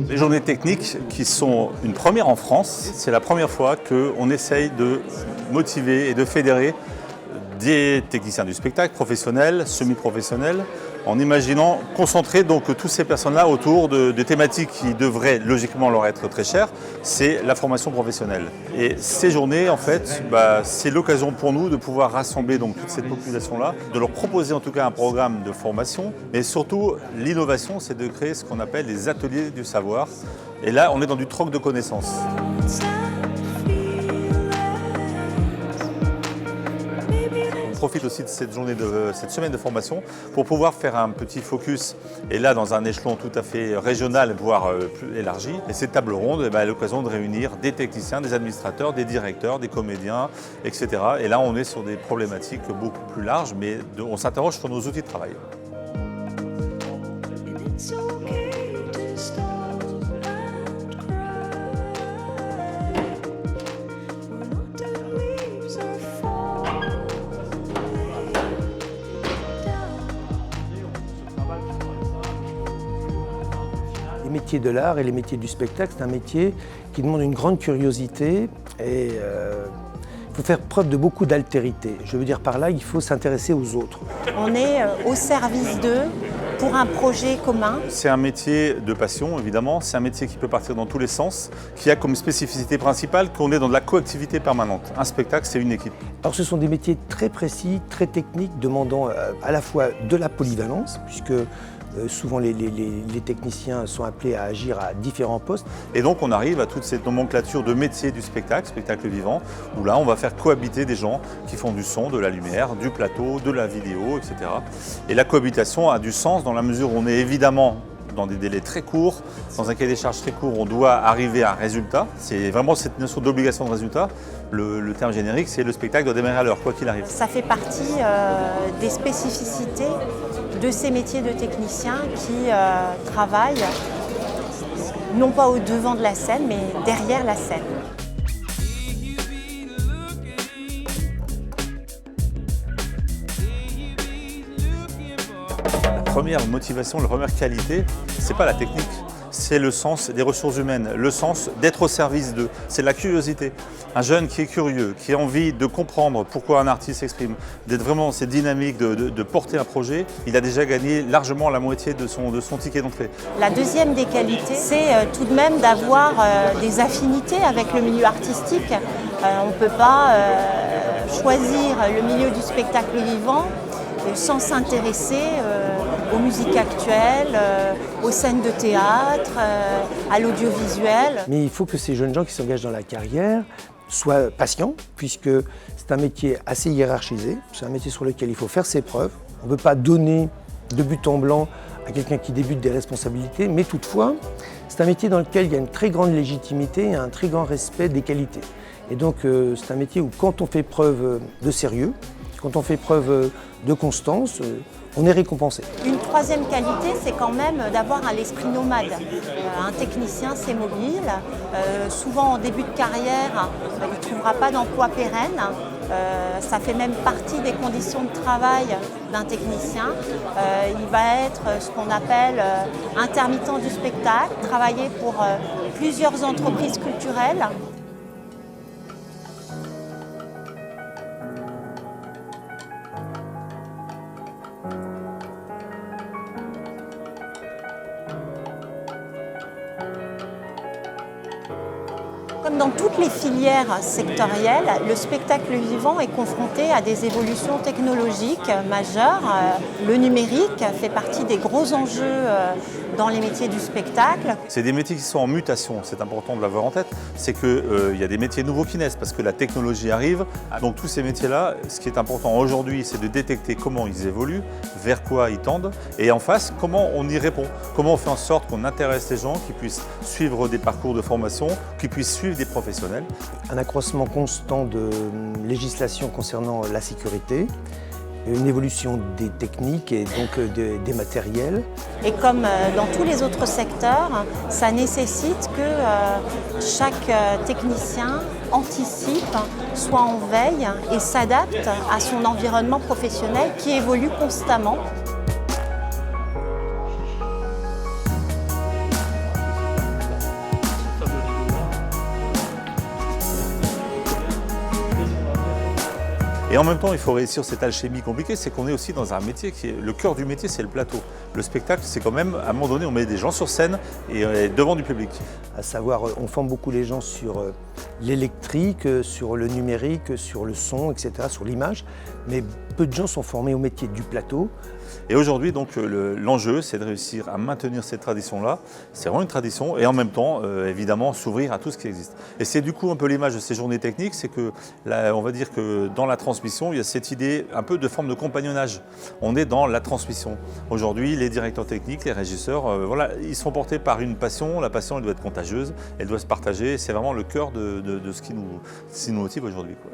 Les journées techniques qui sont une première en France, c'est la première fois qu'on essaye de motiver et de fédérer des techniciens du spectacle, professionnels, semi-professionnels, en imaginant concentrer donc toutes ces personnes-là autour de thématiques qui devraient logiquement leur être très chères, c'est la formation professionnelle. Et ces journées, en fait, c'est l'occasion pour nous de pouvoir rassembler donc toute cette population-là, de leur proposer en tout cas un programme de formation, mais surtout l'innovation, c'est de créer ce qu'on appelle des ateliers du savoir. Et là, on est dans du troc de connaissances. On profite aussi de cette semaine de formation pour pouvoir faire un petit focus, et là dans un échelon tout à fait régional, voire plus élargi. Et cette table ronde est l'occasion de réunir des techniciens, des administrateurs, des directeurs, des comédiens, etc. Et là on est sur des problématiques beaucoup plus larges, mais on s'interroge sur nos outils de travail. Les métiers de l'art et les métiers du spectacle, c'est un métier qui demande une grande curiosité et il faut faire preuve de beaucoup d'altérité. Je veux dire par là, il faut s'intéresser aux autres. On est au service d'eux pour un projet commun. C'est un métier de passion, évidemment. C'est un métier qui peut partir dans tous les sens, qui a comme spécificité principale qu'on est dans de la coactivité permanente. Un spectacle, c'est une équipe. Alors ce sont des métiers très précis, très techniques, demandant à la fois de la polyvalence, puisque souvent les techniciens sont appelés à agir à différents postes. Et donc on arrive à toute cette nomenclature de métiers du spectacle vivant, où là on va faire cohabiter des gens qui font du son, de la lumière, du plateau, de la vidéo, etc. Et la cohabitation a du sens dans la mesure où on est évidemment dans des délais très courts, dans un cahier des charges très court, on doit arriver à un résultat. C'est vraiment cette notion d'obligation de résultat. Le terme générique, c'est le spectacle doit démarrer à l'heure, quoi qu'il arrive. Ça fait partie des spécificités de ces métiers de techniciens qui travaillent non pas au devant de la scène, mais derrière la scène. La première motivation, la première qualité, c'est pas la technique, c'est le sens des ressources humaines, le sens d'être au service d'eux, c'est la curiosité. Un jeune qui est curieux, qui a envie de comprendre pourquoi un artiste s'exprime, d'être vraiment dans cette dynamique de porter un projet, il a déjà gagné largement la moitié de son ticket d'entrée. La deuxième des qualités, c'est tout de même d'avoir des affinités avec le milieu artistique. On ne peut pas choisir le milieu du spectacle vivant sans s'intéresser aux musiques actuelles, aux scènes de théâtre, à l'audiovisuel. Mais il faut que ces jeunes gens qui s'engagent dans la carrière soient patients, puisque c'est un métier assez hiérarchisé, c'est un métier sur lequel il faut faire ses preuves. On ne peut pas donner de but en blanc à quelqu'un qui débute des responsabilités, mais toutefois, c'est un métier dans lequel il y a une très grande légitimité et un très grand respect des qualités. Et donc c'est un métier où quand on fait preuve de sérieux, quand on fait preuve de constance, on est récompensé. Une troisième qualité, c'est quand même d'avoir l'esprit nomade. Un technicien, c'est mobile. Souvent, en début de carrière, il ne trouvera pas d'emploi pérenne. Ça fait même partie des conditions de travail d'un technicien. Il va être ce qu'on appelle intermittent du spectacle, travailler pour plusieurs entreprises culturelles. Comme dans toutes les filières sectorielles, le spectacle vivant est confronté à des évolutions technologiques majeures. Le numérique fait partie des gros enjeux dans les métiers du spectacle. C'est des métiers qui sont en mutation, c'est important de l'avoir en tête. C'est qu'il y a des métiers nouveaux qui naissent parce que la technologie arrive. Donc tous ces métiers-là, ce qui est important aujourd'hui, c'est de détecter comment ils évoluent, vers quoi ils tendent, et en face, comment on y répond. Comment on fait en sorte qu'on intéresse les gens, qui puissent suivre des parcours de formation, qui puissent suivre des professionnels. Un accroissement constant de législation concernant la sécurité, une évolution des techniques et donc des matériels. Et comme dans tous les autres secteurs, ça nécessite que chaque technicien anticipe, soit en veille et s'adapte à son environnement professionnel qui évolue constamment. Et en même temps, il faut réussir cette alchimie compliquée, c'est qu'on est aussi dans un métier qui est le cœur du métier, c'est le plateau. Le spectacle, c'est quand même, à un moment donné, on met des gens sur scène et devant du public. À savoir, on forme beaucoup les gens sur l'électrique, sur le numérique, sur le son, etc., sur l'image, mais peu de gens sont formés au métier du plateau. Et aujourd'hui, donc, l'enjeu, c'est de réussir à maintenir cette tradition-là. C'est vraiment une tradition et en même temps, évidemment, s'ouvrir à tout ce qui existe. Et c'est du coup un peu l'image de ces journées techniques, c'est que, là, on va dire que dans la transmission, il y a cette idée un peu de forme de compagnonnage. On est dans la transmission. Aujourd'hui, les directeurs techniques, les régisseurs, voilà, ils sont portés par une passion. La passion, elle doit être contagieuse, elle doit se partager. C'est vraiment le cœur de ce qui nous motive aujourd'hui, quoi.